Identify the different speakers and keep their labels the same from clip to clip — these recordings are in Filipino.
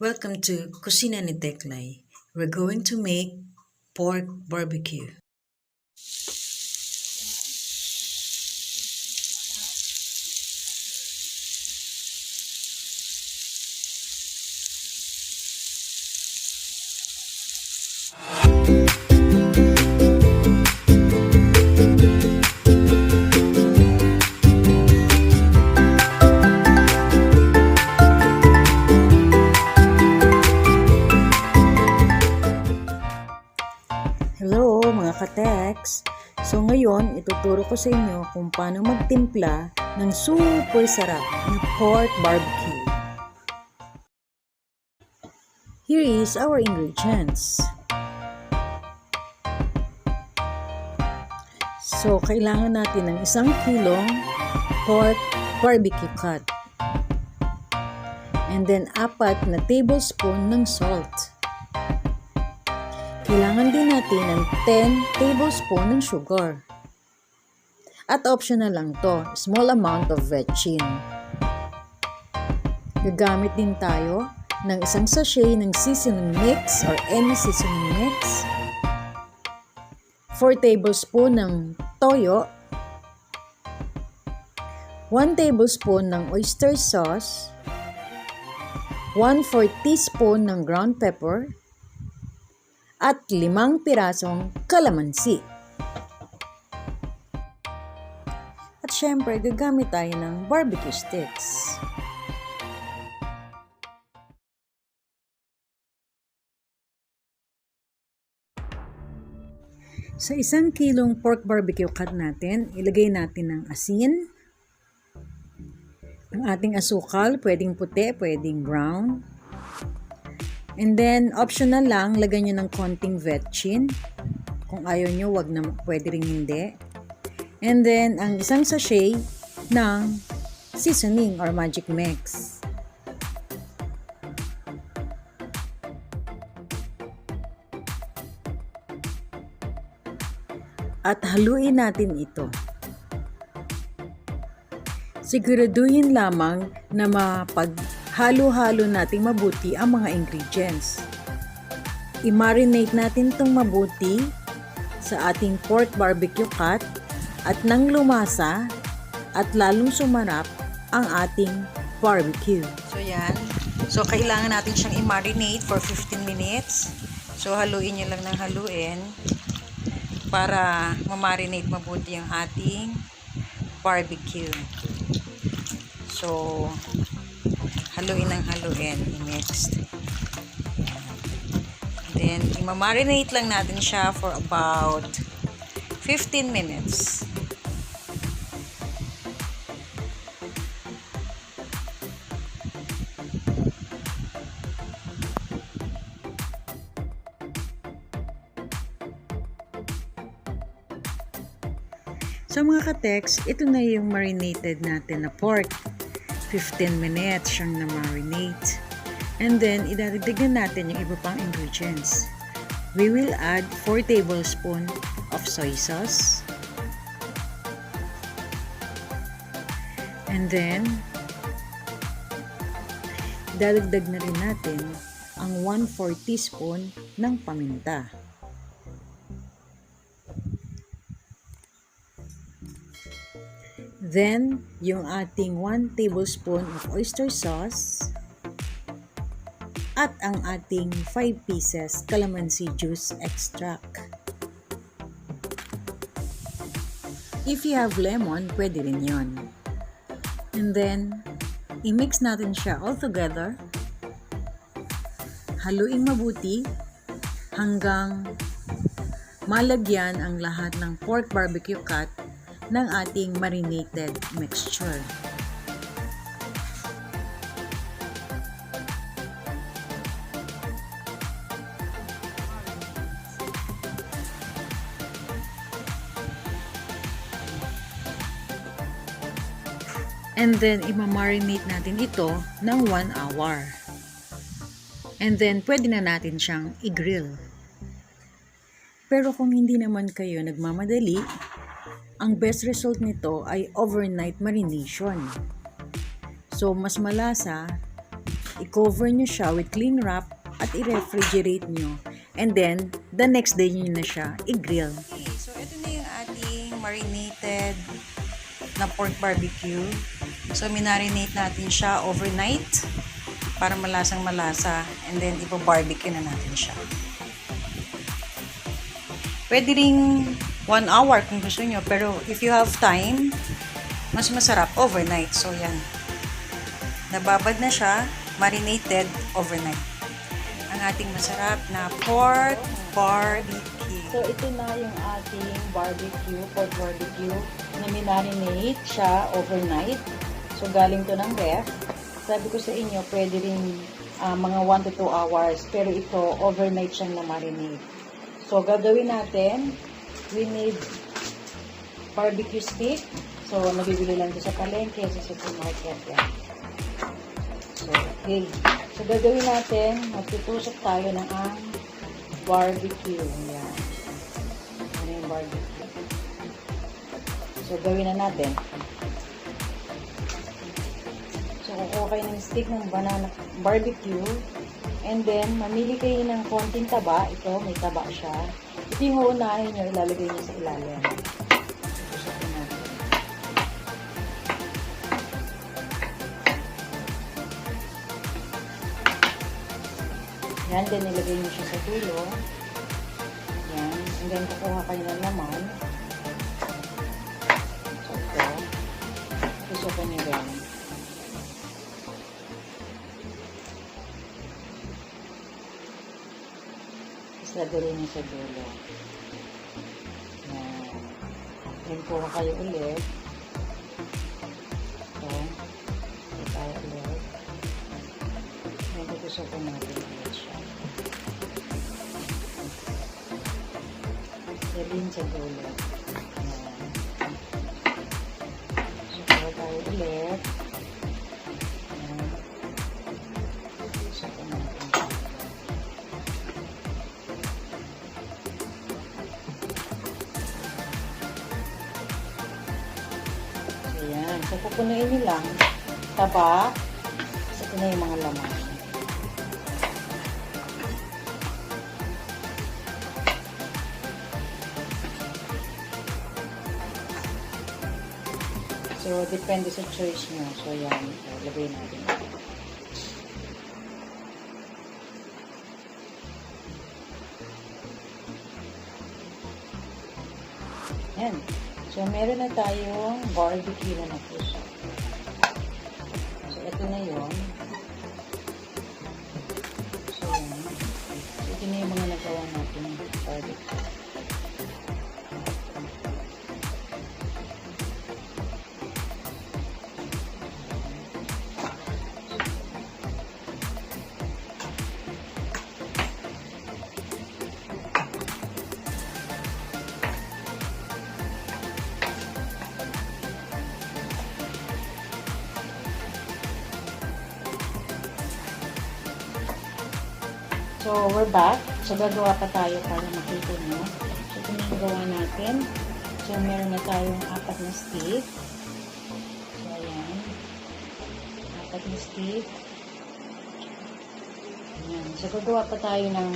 Speaker 1: Welcome to CUISINE ni Teklay. We're going to make pork barbecue. Hello mga ka-tex! So ngayon, ituturo ko sa inyo kung paano magtimpla ng super sarap na pork barbecue. Here is our ingredients. So kailangan natin ng 1 kilong pork barbecue cut. And then 4 na tablespoon ng salt. Kailangan din natin ng 10 tablespoon ng sugar. At optional lang to, small amount of vetchin. Gagamit din tayo ng 1 sachet ng seasoning mix or any seasoning mix. 4 tablespoon ng toyo. 1 tablespoon ng oyster sauce. 1/4 teaspoon ng ground pepper. At 5 pirasong kalamansi. At syempre, gagamit tayo ng barbecue sticks. Sa 1 kilong pork barbecue cut natin, ilagay natin ng asin. Ang ating asukal, pwedeng puti, pwedeng brown. And then, optional lang, lagyan nyo ng konting vetchin. Kung ayaw nyo, pwede rin hindi. And then, ang 1 sachet ng seasoning or magic mix. At haluin natin ito. Siguraduhin lamang na halo-halo nating mabuti ang mga ingredients. I-marinate natin itong mabuti sa ating pork barbecue cut at nang lumasa at lalong sumarap ang ating barbecue. So yan. So kailangan natin siyang i-marinate for 15 minutes. So haluin nyo lang ng haluin para ma-marinate mabuti ang ating barbecue. So haluin ng haluin, i-mix. Then, i-marinate lang natin siya for about 15 minutes. So mga ka-tex, ito na yung marinated natin na pork. 15 minutes siyang na-marinate. And then, idadagdagan natin yung iba pang ingredients. We will add 4 tablespoons of soy sauce. And then, idadagdag na rin natin ang 1/4 teaspoon ng paminta. Then, yung ating 1 tablespoon of oyster sauce at ang ating 5 pieces calamansi juice extract. If you have lemon, pwede rin yon. And then, i-mix natin siya all together. Haluin mabuti hanggang malagyan ang lahat ng pork barbecue cut ng ating marinated mixture. And then, i-marinate natin ito ng 1 hour. And then, pwede na natin siyang i-grill. Pero kung hindi naman kayo nagmamadali, ang best result nito ay overnight marination. So, mas malasa i-cover nyo siya with cling wrap at i-refrigerate nyo. And then, the next day nyo na siya i-grill.
Speaker 2: Okay, so ito na yung ating marinated na pork barbecue. So, minarinate natin siya overnight para malasang malasa. And then, ipo-barbecue na natin siya. Pwede ring 1 hour kung gusto nyo. Pero, if you have time, mas masarap overnight. So, yan. Nababad na siya, marinated overnight. Ang ating masarap na pork barbecue.
Speaker 1: So, ito na yung ating pork barbecue, na minarinate siya overnight. So, galing to ng ref. Sabi ko sa inyo, pwede rin mga 1 to 2 hours. Pero ito, overnight siyang na-marinate. So, gagawin natin, we need barbecue stick. So, nabibili lang ito sa palengke, sa supermarket. Yan. So, okay. So, gagawin natin, magtutusok tayo ng ang barbecue. Yan. Ano yung barbecue? So, gawin na natin. So, kukuha kayo ng stick ng banana barbecue. And then, mamili kayo ng konting taba. Ito, may taba siya. Ito yung uunahin nyo, ilalagay nyo sa ilalim. Tutusokin natin. Yan, then ilagay nyo siya sa dulo. Yan. And then, kukuha kayo ng laman. So, ito. Tutusokin nyo yan. Lagay niyo sa dulo. Yan. Then, kuha kayo ulit. Ito. Ito tayo ulit. Then, tutusokin natin ulit siya. Lagay sa dulo. Yan. So, kuha tayo ulit. Yan. Tutusokin natin. Ayan. So, pupunuin nyo lang. Taba. So, ito na yung mga laman. So, depende sa choice nyo. So, ayan. Lagay natin. Ayan. So, meron na tayong barbecue na napuso. So, ito na yun. So, yan. So, ito na yung mga nagawa natin barbecue. So, we're back. So, gagawa pa tayo para makita nyo. So, ito na yung gawa natin. So, meron na tayong 4 na stick. So, ayan. 4 na stick. Ayan. So, gagawa pa tayo ng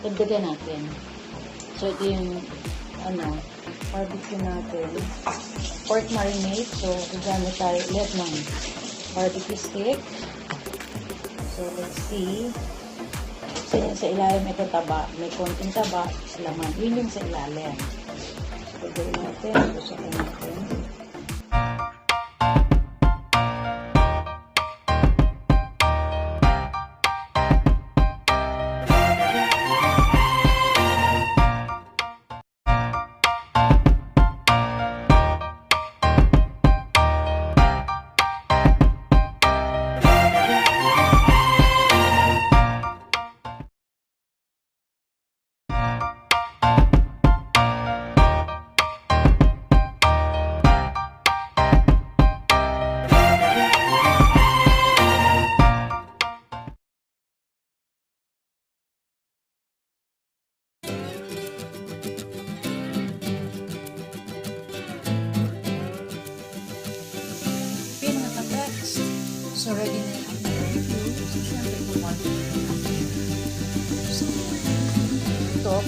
Speaker 1: dagdagan natin. So, ito yung barbecue natin. Pork marinade. So, gagamit tayo ulit ng barbecue stick. So, let's see. So, yun sa ilalim, ito taba. May konting taba, laman. Yun yung sa ilalim. So, gagawin natin. Tusokin natin.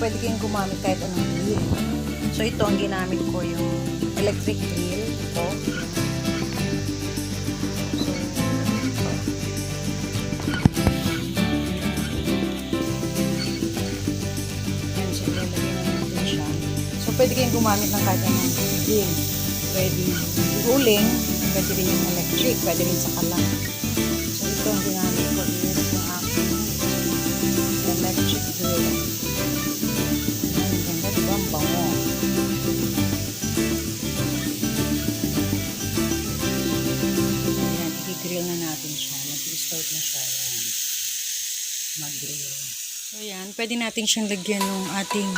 Speaker 2: pwede kayong gumamit kahit anong grill. So, ito ang ginamit ko, yung electric grill. Ito. So, pwede kayong gumamit ng kahit anong grill. Pwede uling, pwede rin yung electric, pwede rin sa kalang. So, ito ang ginamit ko is yung aking electric grill. Ang ganda, diba? Ang bango. Ayan, i-grill na natin siya. Nag-start na siya. Ayan. Mag-grill. So, ayan, pwede natin siyang lagyan ng ating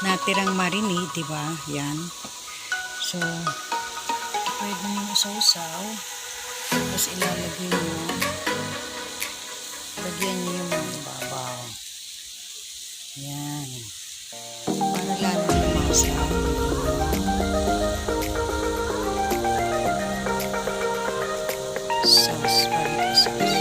Speaker 2: natirang marinade, diba? Yan. So, pwede nyo isaw-saw. Tapos ilalagay nyo. Lagyan nyo yung mga babaw. Yan. Para lalo lumasa. Sauce. Barbecue sauce.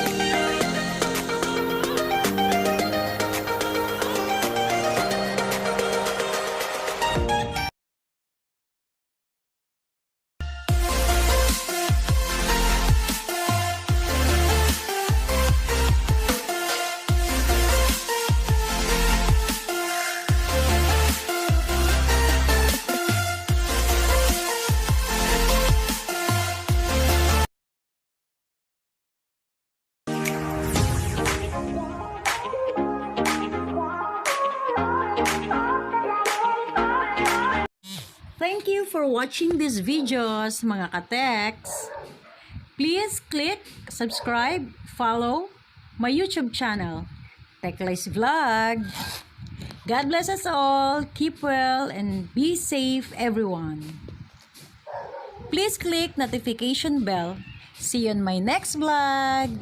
Speaker 1: Thank you for watching these videos, mga kateks. Please click subscribe, follow my YouTube channel, Teklais Vlog. God bless us all. Keep well and be safe, everyone. Please click notification bell. See you on my next vlog.